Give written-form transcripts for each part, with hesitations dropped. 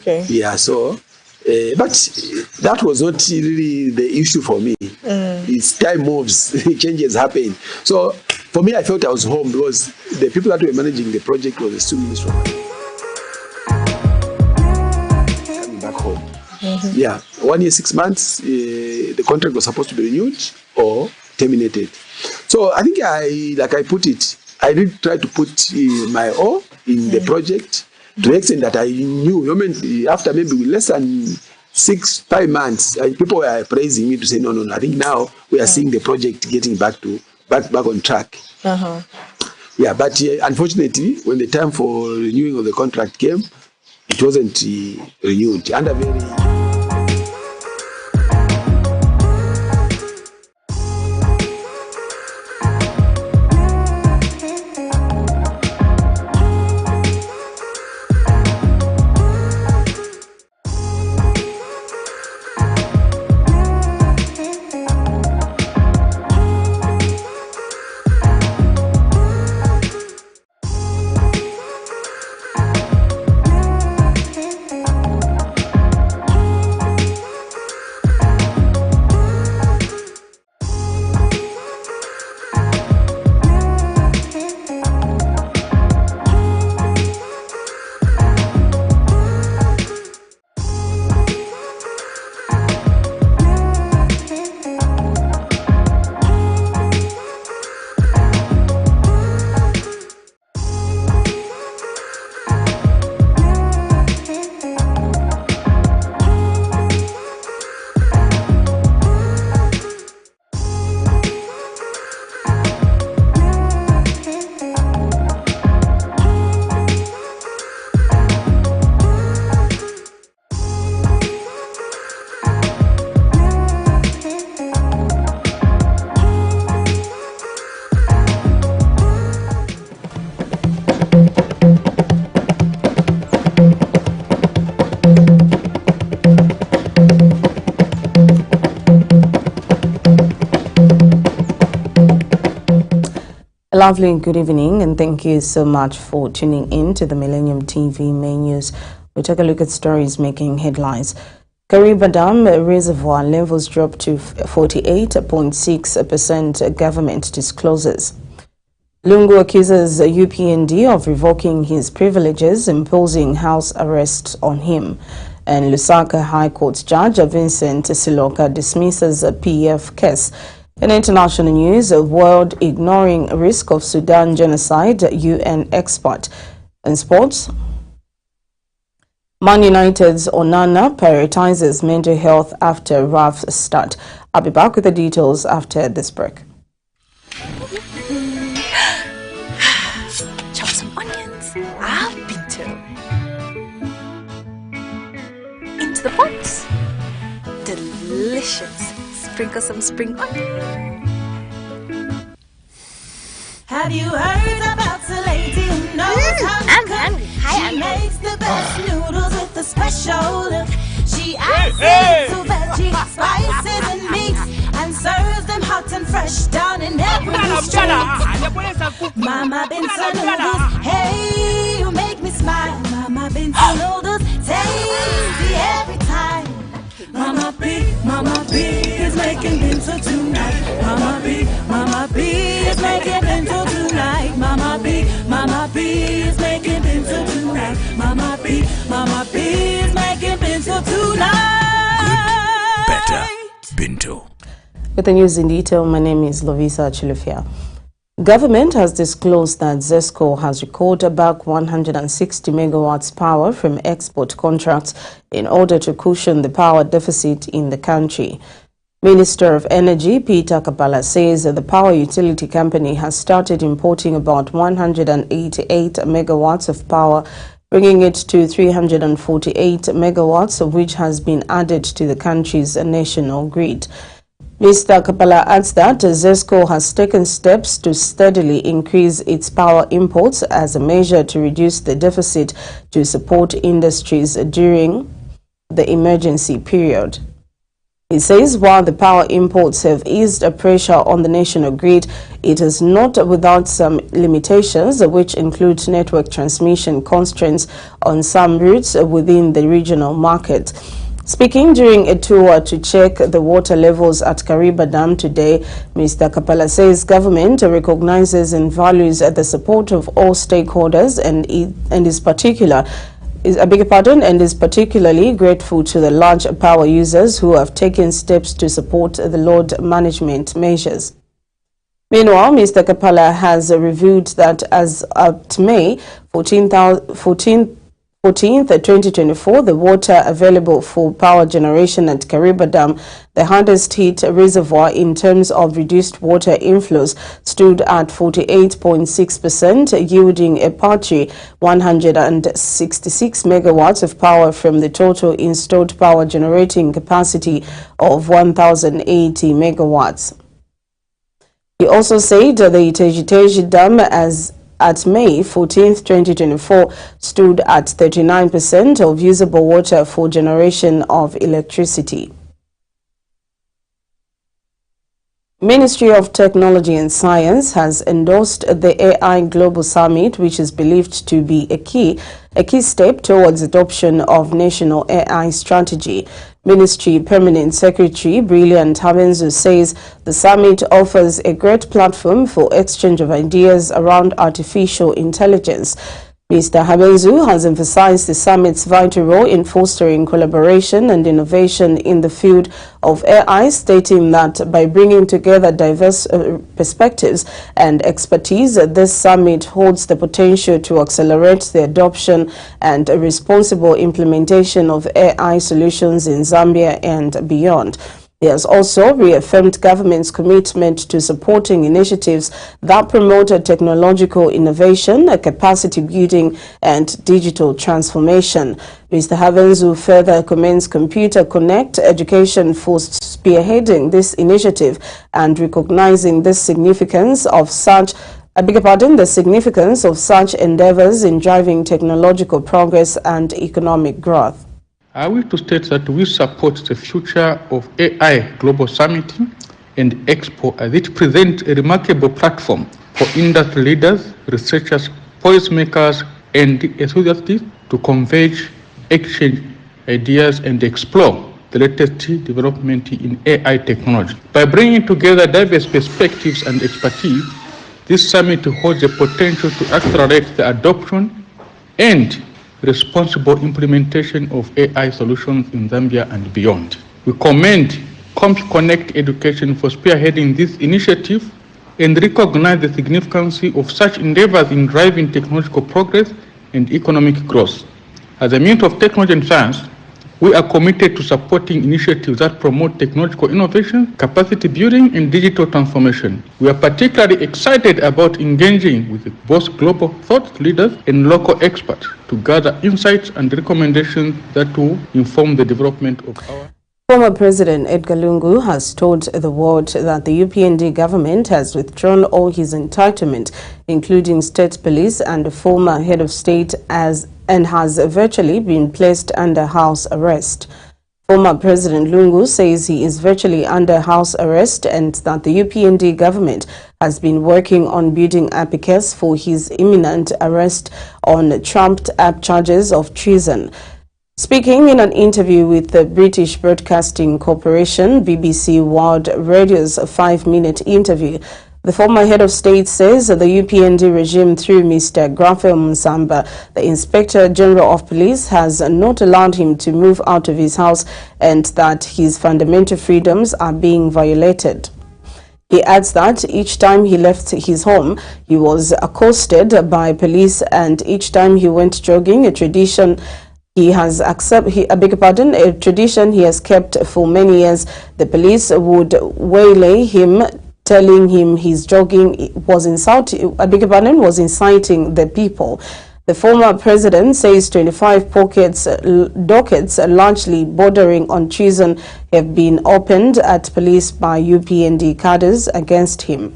Okay. Yeah, so, but that was not really the issue for me. It's time moves, changes happen. So, for me, I felt I was home because the people that were managing the project were the students from coming back home. Yeah, 1 year, 6 months, the contract was supposed to be renewed or terminated. So, I think I put it, I did try to put my all in the project. To the extent that I knew, after maybe less than 5 months, people were praising me to say, no, I think now we are seeing the project getting back on track. Yeah, but unfortunately, when the time for renewing of the contract came, it wasn't renewed. Under very Lovely good evening, and thank you so much for tuning in to the Millennium TV main news. We take a look at stories making headlines. KARIBA Dam reservoir levels dropped to 48.6%, government discloses. LUNGU accuses UPND of revoking his privileges, imposing house arrest on him. And LUSAKA High Court Judge VINCENT SILOKA dismisses a PF case. In international news, world ignoring risk of Sudan genocide, UN expert. In sports, Man United's ONANA prioritizes mental health after rough start. I'll be back with the details after this break. Chop some onions. I've been to. Into the pot. Delicious. Sprinkle some spring onion. Have you heard about the lady who knows how to cook? She makes the best noodles with a special look. She adds little veggie, spices and meats, and serves them hot and fresh down in every street. Mama Vincent noodles, hey, you make me smile. Mama Vincent noodles, tasty every time. Mama B is making bento tonight. Mama B is making bento tonight. Mama B is making bento tonight. Mama B is making bento tonight. Good, better, bento. With the news in detail, my name is Lovisa Chilufia. Government has disclosed that ZESCO has recorded back 160 megawatts power from export contracts in order to cushion the power deficit in the country. Minister of Energy Peter Kapala says that the power utility company has started importing about 188 megawatts of power, bringing it to 348 megawatts, of which has been added to the country's national grid. Mr. Kapala adds that ZESCO has taken steps to steadily increase its power imports as a measure to reduce the deficit to support industries during the emergency period. He says while the power imports have eased pressure on the national grid, it is not without some limitations, which include network transmission constraints on some routes within the regional market. Speaking during a tour to check the water levels at KARIBA Dam today, Mr. Kapala says government recognizes and values the support of all stakeholders and is particularly grateful to the large power users who have taken steps to support the load management measures. Meanwhile, Mr. Kapala has revealed that as of May 14th, 2024, the water available for power generation at KARIBA Dam, the hardest hit reservoir in terms of reduced water inflows, stood at 48.6%, yielding a paltry 166 megawatts of power from the total installed power generating capacity of 1,080 megawatts. He also said the Iteji Dam at May 14, 2024, stood at 39% of usable water for generation of electricity. Ministry of Technology and Science has endorsed the AI Global Summit, which is believed to be a key step towards adoption of national AI strategy. Ministry Permanent Secretary Brilliant Habenzu says the summit offers a great platform for exchange of ideas around artificial intelligence. Mr. Habenzu has emphasized the summit's vital role in fostering collaboration and innovation in the field of AI, stating that by bringing together diverse perspectives and expertise, this summit holds the potential to accelerate the adoption and responsible implementation of AI solutions in Zambia and beyond. He has also reaffirmed government's commitment to supporting initiatives that promote technological innovation, capacity building, and digital transformation. Mr. Habenzu further commends Computer Connect Education for spearheading this initiative and recognizing the significance of such endeavors in driving technological progress and economic growth. I wish to state that we support the future of AI Global Summit and Expo, as it presents a remarkable platform for industry leaders, researchers, policymakers, and enthusiasts to converge, exchange ideas, and explore the latest development in AI technology. By bringing together diverse perspectives and expertise, this summit holds the potential to accelerate the adoption and responsible implementation of AI solutions in Zambia and beyond. We commend Connect Education for spearheading this initiative and recognize the significance of such endeavors in driving technological progress and economic growth. As a means of technology and science, we are committed to supporting initiatives that promote technological innovation, capacity building, and digital transformation. We are particularly excited about engaging with both global thought leaders and local experts to gather insights and recommendations that will inform the development of our... Former President Edgar Lungu has told the world that the UPND government has withdrawn all his entitlement, including state police and the former head of state, and has virtually been placed under house arrest. Former President Lungu says he is virtually under house arrest and that the UPND government has been working on building up a case for his imminent arrest on trumped-up charges of treason. Speaking in an interview with the British Broadcasting Corporation, BBC World Radio's 5-minute interview, the former head of state says the UPND regime through Mr. Grafel Msamba, the Inspector General of Police, has not allowed him to move out of his house and that his fundamental freedoms are being violated. He adds that each time he left his home, he was accosted by police, and each time he went jogging, a tradition he has kept for many years. The police would waylay him, telling him his jogging was inciting the people. The former president says 25 dockets largely bordering on treason have been opened at police by UPND cadres against him.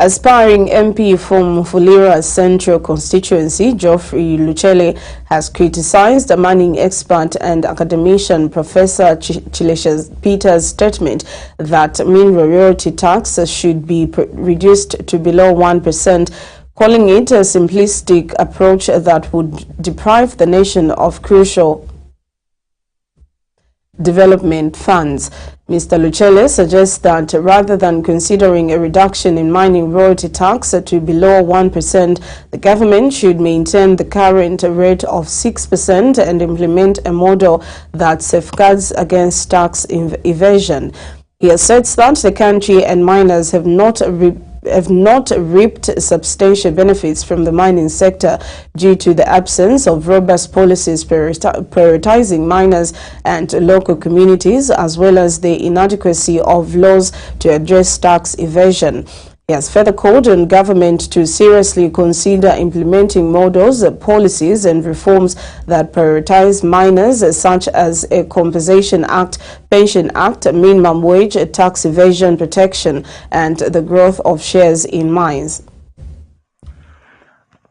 Aspiring MP from Fulira Central Constituency, Geoffrey Luchele, has criticized the mining expert and academician Professor Chilesha Peter's statement that mineral royalty tax should be reduced to below 1%, calling it a simplistic approach that would deprive the nation of crucial development funds. Mr. Luchele suggests that rather than considering a reduction in mining royalty tax to below 1%, the government should maintain the current rate of 6% and implement a model that safeguards against tax evasion. He asserts that the country and miners have not reaped substantial benefits from the mining sector due to the absence of robust policies prioritizing miners and local communities, as well as the inadequacy of laws to address tax evasion. He has further called on government to seriously consider implementing models, policies and reforms that prioritize miners, such as a Compensation Act, Pension Act, minimum wage, tax evasion protection, and the growth of shares in mines.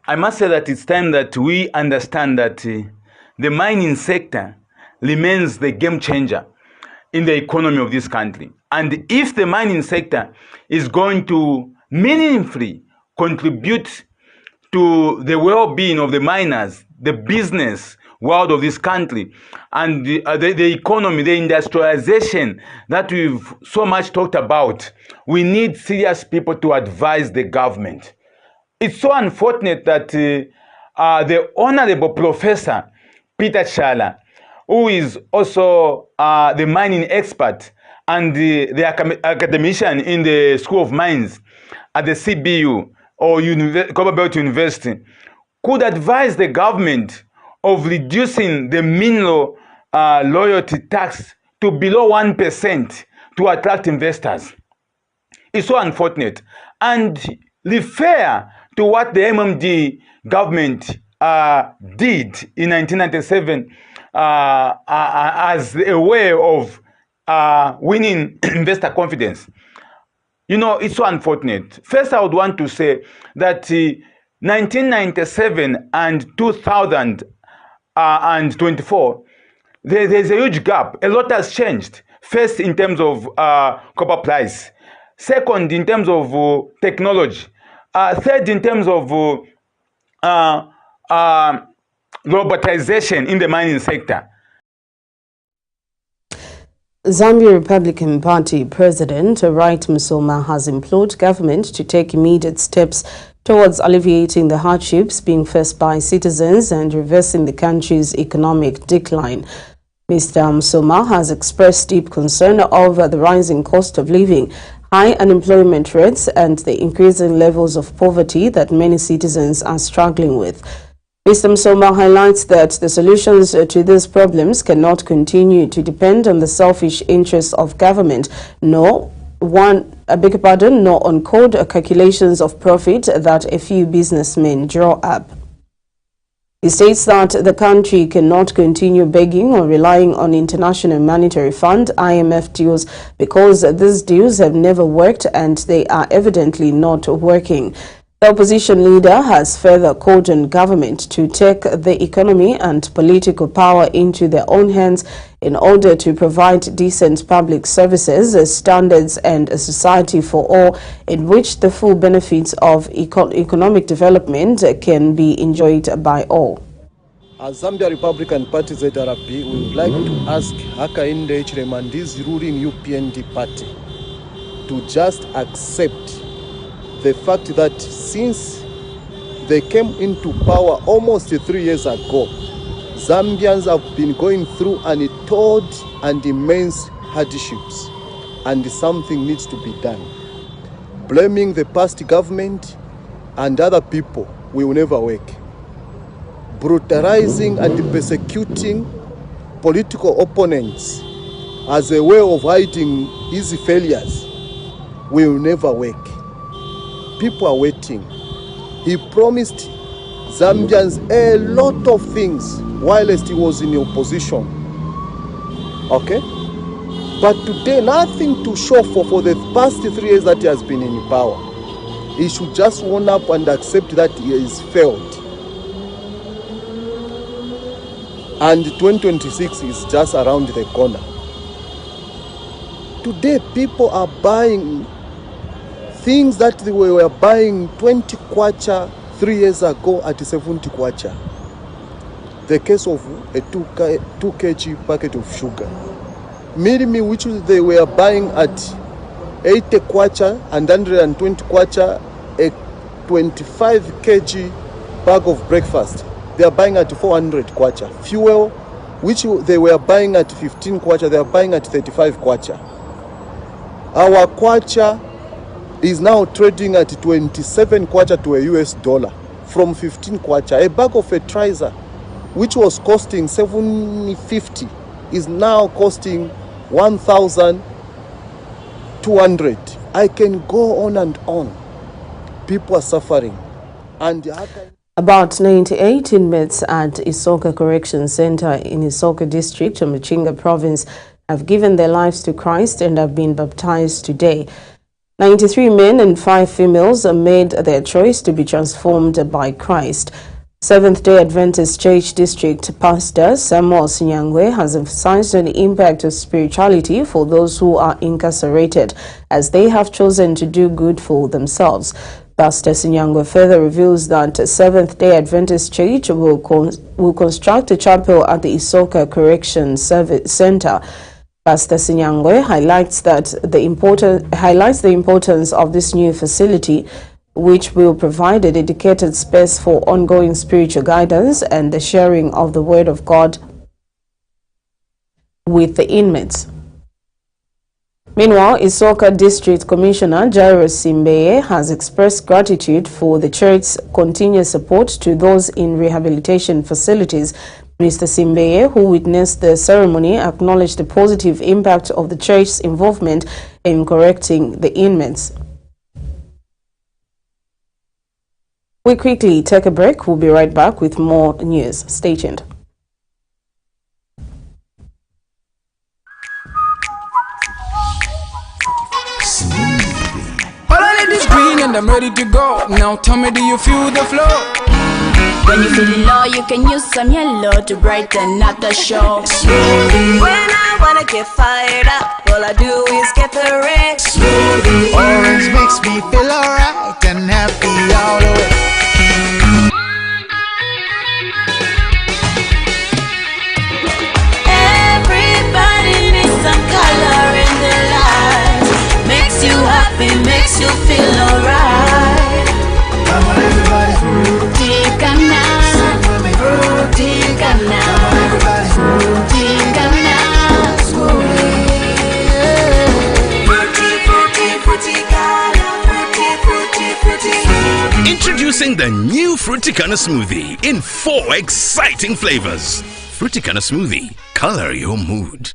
I must say that it's time that we understand that the mining sector remains the game changer in the economy of this country. And if the mining sector is going to meaningfully contribute to the well-being of the miners, the business world of this country, and the economy, the industrialization that we've so much talked about, we need serious people to advise the government. It's so unfortunate that the Honorable Professor Peter Chala, who is also the mining expert and the academician in the School of Mines at the CBU or Commonwealth University, could advise the government of reducing the mineral royalty tax to below 1% to attract investors. It's so unfortunate. And refer to what the MMD government did in 1997 as a way of winning investor confidence. You know, it's so unfortunate. First, I would want to say that 1997 and 2024, there's a huge gap. A lot has changed. First, in terms of copper price. Second, in terms of technology. Third, in terms of robotization in the mining sector. Zambia Republican Party President Wright Musoma has implored government to take immediate steps towards alleviating the hardships being faced by citizens and reversing the country's economic decline. Mr. Musoma has expressed deep concern over the rising cost of living, high unemployment rates, and the increasing levels of poverty that many citizens are struggling with. Mr. Musoma highlights that the solutions to these problems cannot continue to depend on the selfish interests of government, nor on cold calculations of profit that a few businessmen draw up. He states that the country cannot continue begging or relying on International Monetary Fund (IMF) deals because these deals have never worked and they are evidently not working. The opposition leader has further called on government to take the economy and political power into their own hands in order to provide decent public services, standards, and a society for all in which the full benefits of economic development can be enjoyed by all. As Zambia Republican Party ZRP, we would like to ask Hakainde Hichilemandi's ruling UPND party to just accept the fact that since they came into power almost 3 years ago, Zambians have been going through untold and immense hardships, and something needs to be done. Blaming the past government and other people will never work. Brutalizing and persecuting political opponents as a way of hiding easy failures will never work. People are waiting. He promised Zambians a lot of things whilst he was in opposition. Okay? But today, nothing to show for the past 3 years that he has been in power. he should just own up and accept that he has failed. And 2026 is just around the corner. Today, people are buying things that they were buying 20 kwacha 3 years ago at 70 kwacha. The case of a 2 kg packet of sugar. Mirimi, which they were buying at 80 kwacha and 120 kwacha, a 25 kg bag of breakfast, they are buying at 400 kwacha. Fuel, which they were buying at 15 kwacha, they are buying at 35 kwacha. Our kwacha is now trading at 27 kwacha to a US dollar from 15 kwacha. A bag of fertilizer, which was costing 750, is now costing 1,200. I can go on and on. People are suffering. And about 98 inmates at Isoka Correction Center in Isoka District of Machinga Province have given their lives to Christ and have been baptized today. 93 men and 5 females made their choice to be transformed by Christ. Seventh-day Adventist Church District Pastor Samuel Sinyangwe has emphasized on the impact of spirituality for those who are incarcerated, as they have chosen to do good for themselves. Pastor Sinyangwe further reveals that Seventh-day Adventist Church will construct a chapel at the Isoka Correction Center. Pastor Sinyangwe highlights the importance of this new facility, which will provide a dedicated space for ongoing spiritual guidance and the sharing of the Word of God with the inmates. Meanwhile, Isoka District Commissioner Jairus Simbeye has expressed gratitude for the church's continuous support to those in rehabilitation facilities. Mr. Simbeye, who witnessed the ceremony, acknowledged the positive impact of the church's involvement in correcting the inmates. We quickly take a break. We'll be right back with more news. Stay tuned. Already this green and I'm ready to go. Now tell me, do you feel the flow? When you feel low, you can use some yellow to brighten up the show. Smoothie. When I wanna get fired up, all I do is get the red. Smoothie. Orange makes me feel alright and happy all the way. Everybody needs some color in their lives. Makes you happy, makes you feel alright. Come on everybody. Fruticana, Fruticana, Fruticana, Introducing the new Fruticana smoothie in 4 exciting flavors. Fruticana smoothie, color your mood.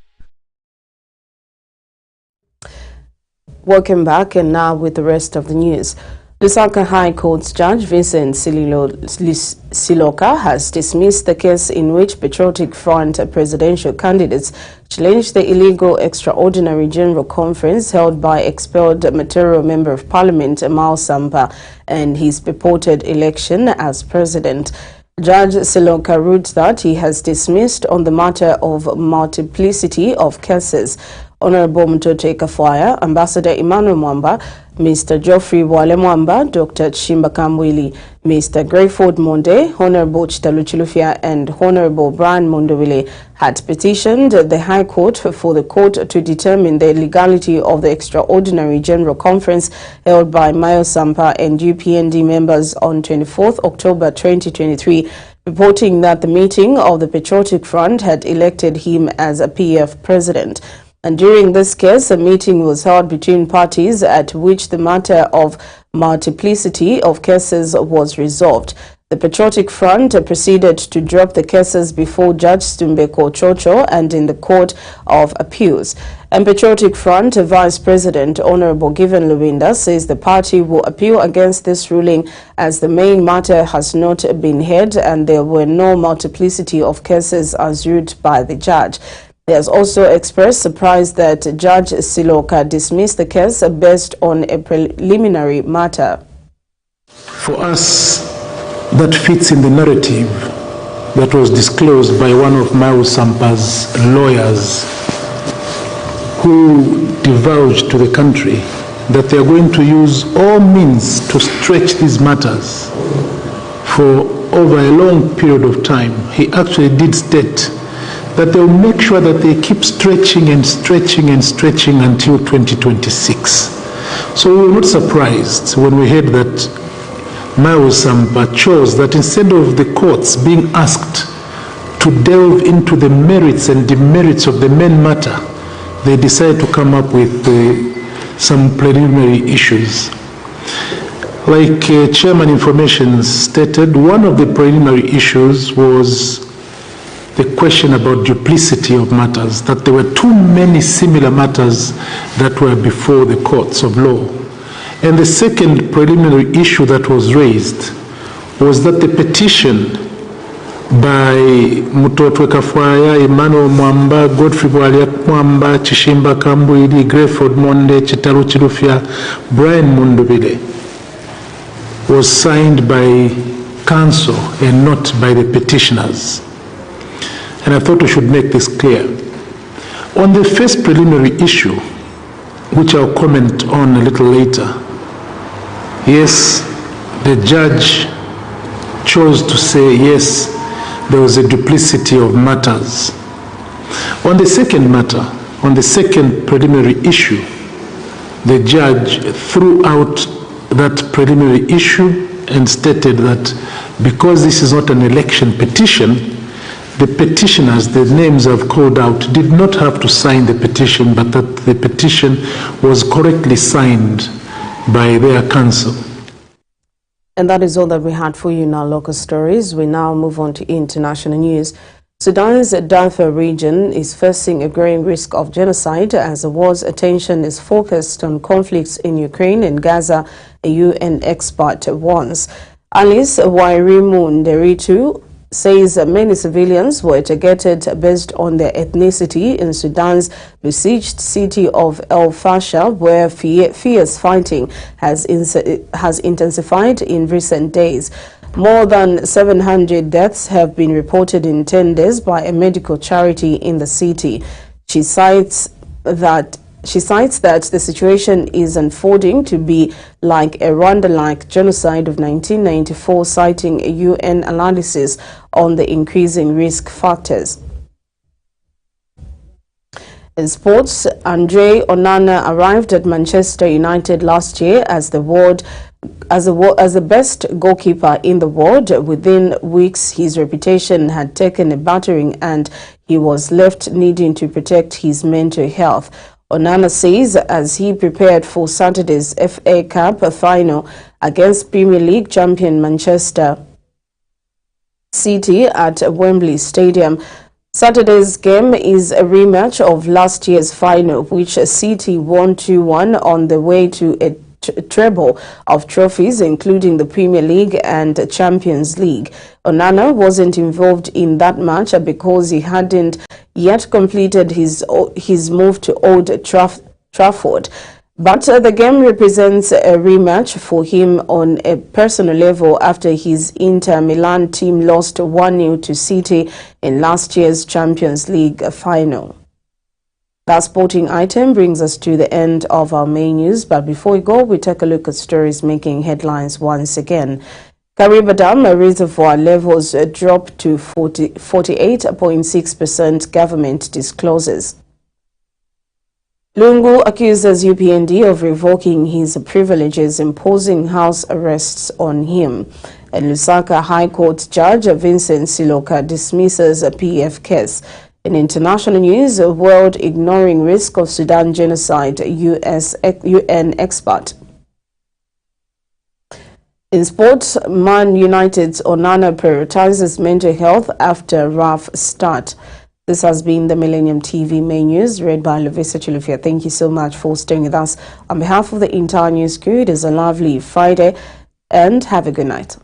Welcome back, and now with the rest of the news. LUSAKA High Court's Judge Vincent SILOKA has dismissed the case in which Patriotic Front presidential candidates challenged the illegal extraordinary general conference held by expelled Material Member of Parliament Mao Sampa and his purported election as president. Judge SILOKA ruled that he has dismissed on the matter of multiplicity of cases. Honorable Mtote Kafwaya, Ambassador Emmanuel Mwamba, Mr. Geoffrey Wale Mwamba, Dr. Chimba Kamwili, Mr. Greyford Monde, Honorable Chitaluchilufia, and Honorable Brian Mondowile had petitioned the High Court for the court to determine the legality of the extraordinary general conference held by Mayo Sampa and UPND members on 24th October 2023, reporting that the meeting of the Patriotic Front had elected him as a PF president. And during this case, a meeting was held between parties at which the matter of multiplicity of cases was resolved. The Patriotic Front proceeded to drop the cases before Judge Stumbeko Chocho and in the Court of Appeals. And Patriotic Front Vice President Honorable Given Lubinda says the party will appeal against this ruling as the main matter has not been heard and there were no multiplicity of cases as ruled by the judge. He has also expressed surprise that Judge SILOKA dismissed the case based on a preliminary matter. For us, that fits in the narrative that was disclosed by one of Mau Sampa's lawyers, who divulged to the country that they are going to use all means to stretch these matters for over a long period of time. He actually did state that they will make sure that they keep stretching and stretching and stretching until 2026. So we were not surprised when we heard that Mau Sampa chose that instead of the courts being asked to delve into the merits and demerits of the main matter, they decided to come up with some preliminary issues. Like Chairman Information stated, one of the preliminary issues was the question about duplicity of matters, that there were too many similar matters that were before the courts of law. And the second preliminary issue that was raised was that the petition by Mutotwe Kafwaya, Emmanuel Mwamba, Godfrey Bwaliak Mwamba, Chishimba Kambuidi, Greyford Monde, Chitaru Chilufya, Brian Mundubile, was signed by counsel and not by the petitioners. And I thought we should make this clear. On the first preliminary issue, which I'll comment on a little later, yes, the judge chose to say yes, there was a duplicity of matters. On the second matter, on the second preliminary issue, the judge threw out that preliminary issue and stated that because this is not an election petition, the petitioners, the names I've called out, did not have to sign the petition, but that the petition was correctly signed by their counsel. And that is all that we had for you in our local stories. We now move on to international news. Sudan's Darfur region is facing a growing risk of genocide as the war's attention is focused on conflicts in Ukraine and Gaza, a UN expert warns. Alice Wairimu Nderitu says many civilians were targeted based on their ethnicity in Sudan's besieged city of El Fasher, where fierce fighting has intensified in recent days. More than 700 deaths have been reported in 10 days by a medical charity in the city. She cites that the situation is unfolding to be like a Rwanda-like genocide of 1994, citing a UN analysis on the increasing risk factors. In sports, Andre Onana arrived at Manchester United last year as the best goalkeeper in the world. Within weeks, his reputation had taken a battering and he was left needing to protect his mental health. Onana says as he prepared for Saturday's FA Cup final against Premier League champion Manchester City at Wembley Stadium. Saturday's game is a rematch of last year's final, which City won 2-1 on the way to a treble of trophies, including the Premier League and Champions League. Onana wasn't involved in that match because he hadn't yet completed his move to Old Trafford. But the game represents a rematch for him on a personal level after his Inter Milan team lost 1-0 to City in last year's Champions League final. That sporting item brings us to the end of our main news, but before we go, we take a look at stories making headlines once again. KARIBA Dam reservoir levels dropped to 48.6%, government discloses. LUNGU accuses UPND of revoking his privileges, imposing house arrests on him. And LUSAKA High Court Judge VINCENT SILOKA dismisses a PF case. In international news, a world ignoring risk of Sudan genocide, UN expert. In sports, Man United's Onana prioritizes mental health after rough start. This has been the Millennium TV main news, read by Lovisa Chilufya. Thank you so much for staying with us. On behalf of the entire news crew, it is a lovely Friday and have a good night.